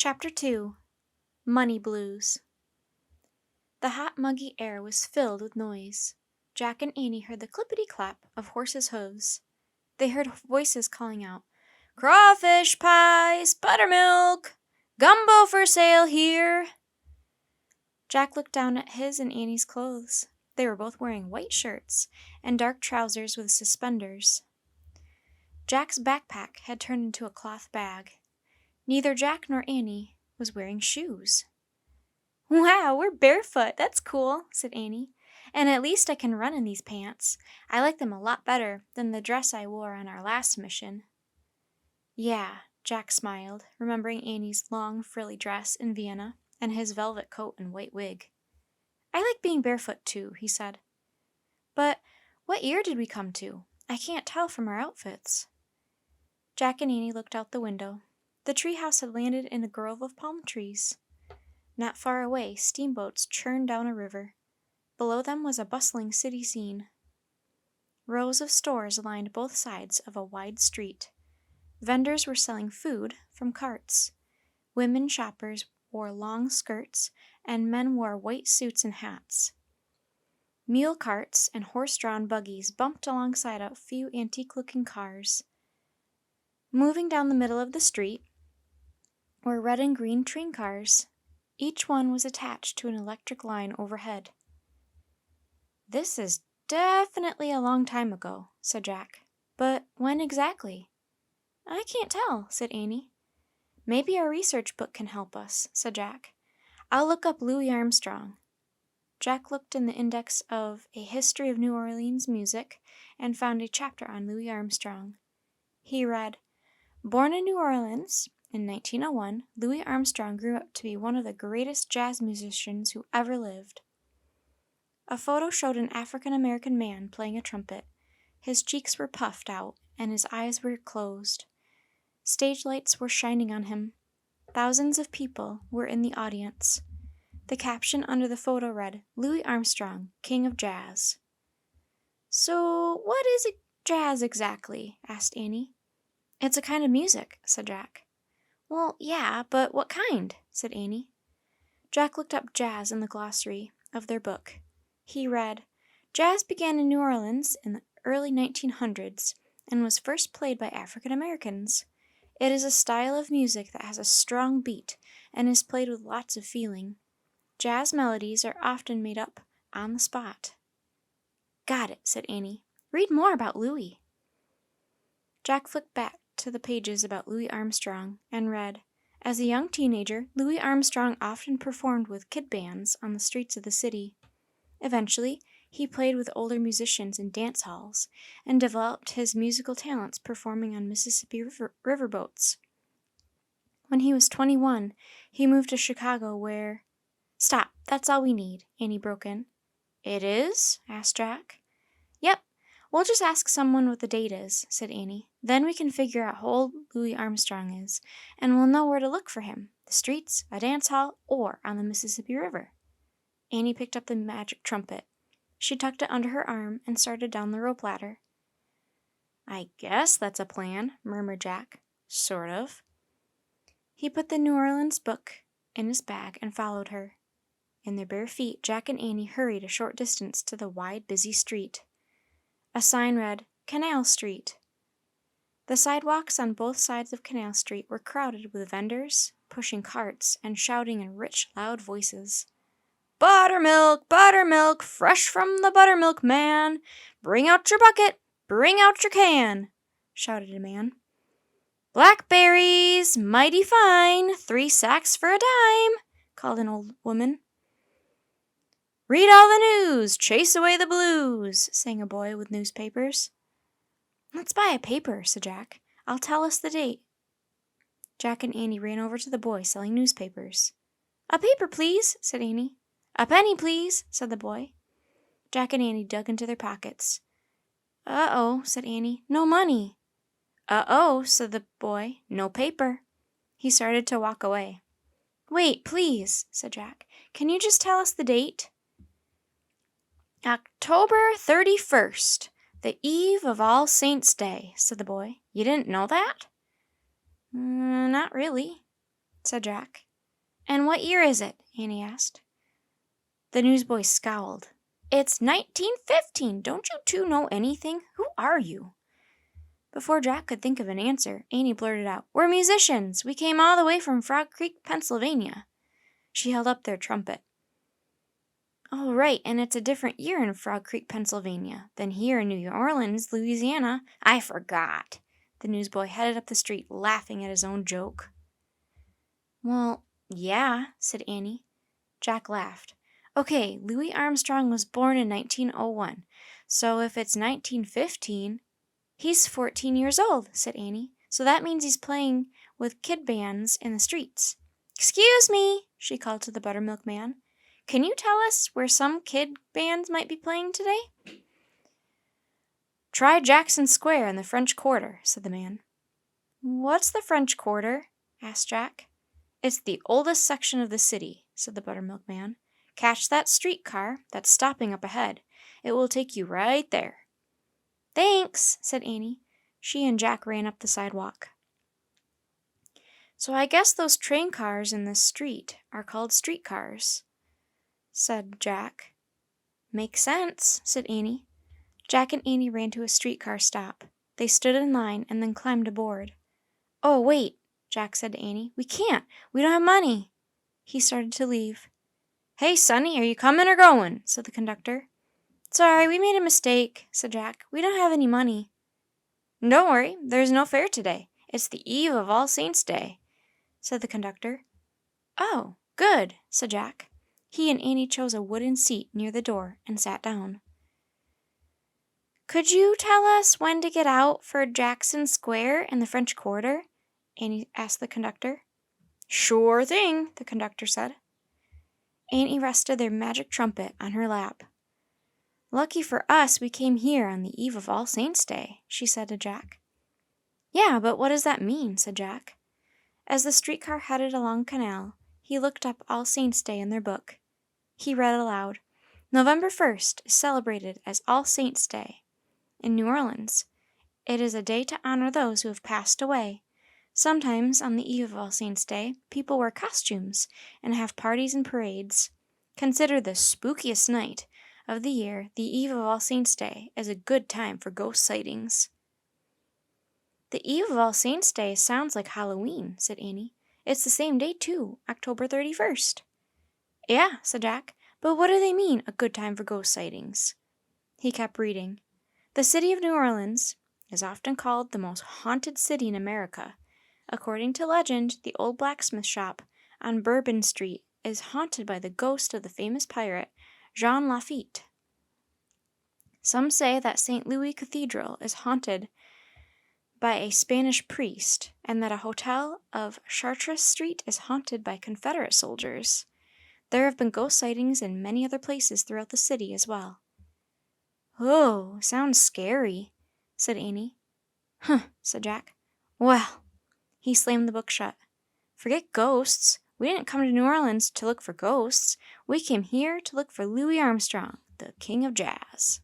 Chapter 2 Money Blues. The hot, muggy air was filled with noise. Jack and Annie heard the clippity-clap of horses' hooves. They heard voices calling out, "Crawfish pies, buttermilk, gumbo for sale here." Jack looked down at his and Annie's clothes. They were both wearing white shirts and dark trousers with suspenders. Jack's backpack had turned into a cloth bag. Neither Jack nor Annie was wearing shoes. "Wow, we're barefoot. That's cool," said Annie. "And at least I can run in these pants. I like them a lot better than the dress I wore on our last mission." "Yeah," Jack smiled, remembering Annie's long, frilly dress in Vienna and his velvet coat and white wig. "I like being barefoot too," he said. "But what year did we come to? I can't tell from our outfits." Jack and Annie looked out the window. The treehouse had landed in a grove of palm trees. Not far away, steamboats churned down a river. Below them was a bustling city scene. Rows of stores lined both sides of a wide street. Vendors were selling food from carts. Women shoppers wore long skirts, and men wore white suits and hats. Mule carts and horse-drawn buggies bumped alongside a few antique-looking cars. Moving down the middle of the street were red and green train cars. Each one was attached to an electric line overhead. "This is definitely a long time ago," said Jack. "But when exactly?" "I can't tell," said Annie. "Maybe our research book can help us," said Jack. "I'll look up Louis Armstrong." Jack looked in the index of A History of New Orleans Music and found a chapter on Louis Armstrong. He read, "Born in New Orleans in 1901, Louis Armstrong grew up to be one of the greatest jazz musicians who ever lived." A photo showed an African-American man playing a trumpet. His cheeks were puffed out, and his eyes were closed. Stage lights were shining on him. Thousands of people were in the audience. The caption under the photo read, "Louis Armstrong, King of Jazz." "So what is jazz exactly?" asked Annie. "It's a kind of music," said Jack. "Well, yeah, but what kind?" said Annie. Jack looked up jazz in the glossary of their book. He read, "Jazz began in New Orleans in the early 1900s and was first played by African Americans. It is a style of music that has a strong beat and is played with lots of feeling. Jazz melodies are often made up on the spot." "Got it," said Annie. "Read more about Louis." Jack flicked back to the pages about Louis Armstrong and read, "As a young teenager, Louis Armstrong often performed with kid bands on the streets of the city. Eventually, he played with older musicians in dance halls and developed his musical talents performing on Mississippi riverboats. When he was 21, he moved to Chicago where—" "Stop, that's all we need," Annie broke in. "It is?" asked Jack. "Yep, we'll just ask someone what the date is," said Annie. "Then we can figure out how old Louis Armstrong is, and we'll know where to look for him, the streets, a dance hall, or on the Mississippi River." Annie picked up the magic trumpet. She tucked it under her arm and started down the rope ladder. "I guess that's a plan," murmured Jack. "Sort of." He put the New Orleans book in his bag and followed her. In their bare feet, Jack and Annie hurried a short distance to the wide, busy street. A sign read, "Canal Street." The sidewalks on both sides of Canal Street were crowded with vendors, pushing carts, and shouting in rich, loud voices. "Buttermilk, buttermilk, fresh from the buttermilk man! Bring out your bucket, bring out your can!" shouted a man. "Blackberries, mighty fine, 3 sacks for a dime!" called an old woman. "Read all the news, chase away the blues!" sang a boy with newspapers. "Let's buy a paper," said Jack. "I'll tell us the date." Jack and Annie ran over to the boy selling newspapers. "A paper, please," said Annie. "A penny, please," said the boy. Jack and Annie dug into their pockets. "Uh-oh," said Annie. "No money." "Uh-oh," said the boy. "No paper." He started to walk away. "Wait, please," said Jack. "Can you just tell us the date?" "October 31st, the eve of All Saints' Day," said the boy. "You didn't know that?" "Not really." said Jack. And what year is it? Annie asked. The newsboy scowled. It's 1915. Don't you two know anything? Who are you? Before Jack could think of an answer, Annie blurted out, We're musicians. We came all the way from Frog Creek, Pennsylvania. She held up their trumpet. Oh, right, and it's a different year in Frog Creek, Pennsylvania than here in New Orleans, Louisiana. I forgot. The newsboy headed up the street, laughing at his own joke. Well, yeah, said Annie. Jack laughed. Okay, Louis Armstrong was born in 1901, so if it's 1915, he's 14 years old, said Annie. So that means he's playing with kid bands in the streets. Excuse me, she called to the buttermilk man. Can you tell us where some kid bands might be playing today? Try Jackson Square in the French Quarter, said the man. What's the French Quarter? Asked Jack. It's the oldest section of the city, said the buttermilk man. Catch that streetcar that's stopping up ahead. It will take you right there. Thanks, said Annie. She and Jack ran up the sidewalk. So I guess those train cars in this street are called streetcars, said Jack. Makes sense, said Annie. Jack and Annie ran to a streetcar stop. They stood in line and then climbed aboard. Oh, wait, Jack said to Annie. We can't. We don't have money. He started to leave. Hey, Sonny, are you coming or going? Said the conductor. Sorry, we made a mistake, said Jack. We don't have any money. Don't worry, there's no fare today. It's the eve of All Saints' Day, said the conductor. Oh, good, said Jack. He and Annie chose a wooden seat near the door and sat down. Could you tell us when to get out for Jackson Square and the French Quarter? Annie asked the conductor. Sure thing, the conductor said. Annie rested their magic trumpet on her lap. Lucky for us we came here on the eve of All Saints' Day, she said to Jack. Yeah, but what does that mean? Said Jack. As the streetcar headed along Canal, he looked up All Saints' Day in their book. He read aloud, November 1st is celebrated as All Saints' Day. In New Orleans, it is a day to honor those who have passed away. Sometimes, on the eve of All Saints' Day, people wear costumes and have parties and parades. Considered the spookiest night of the year, the eve of All Saints' Day is a good time for ghost sightings. The eve of All Saints' Day sounds like Halloween, said Annie. It's the same day, too, October 31st. Yeah, said Jack, but what do they mean, a good time for ghost sightings? He kept reading. The city of New Orleans is often called the most haunted city in America. According to legend, the old blacksmith shop on Bourbon Street is haunted by the ghost of the famous pirate, Jean Lafitte. Some say that St. Louis Cathedral is haunted by a Spanish priest, and that a hotel of Chartres Street is haunted by Confederate soldiers. There have been ghost sightings in many other places throughout the city as well. Oh, sounds scary, said Annie. Huh, said Jack. Well, he slammed the book shut. Forget ghosts. We didn't come to New Orleans to look for ghosts. We came here to look for Louis Armstrong, the king of jazz.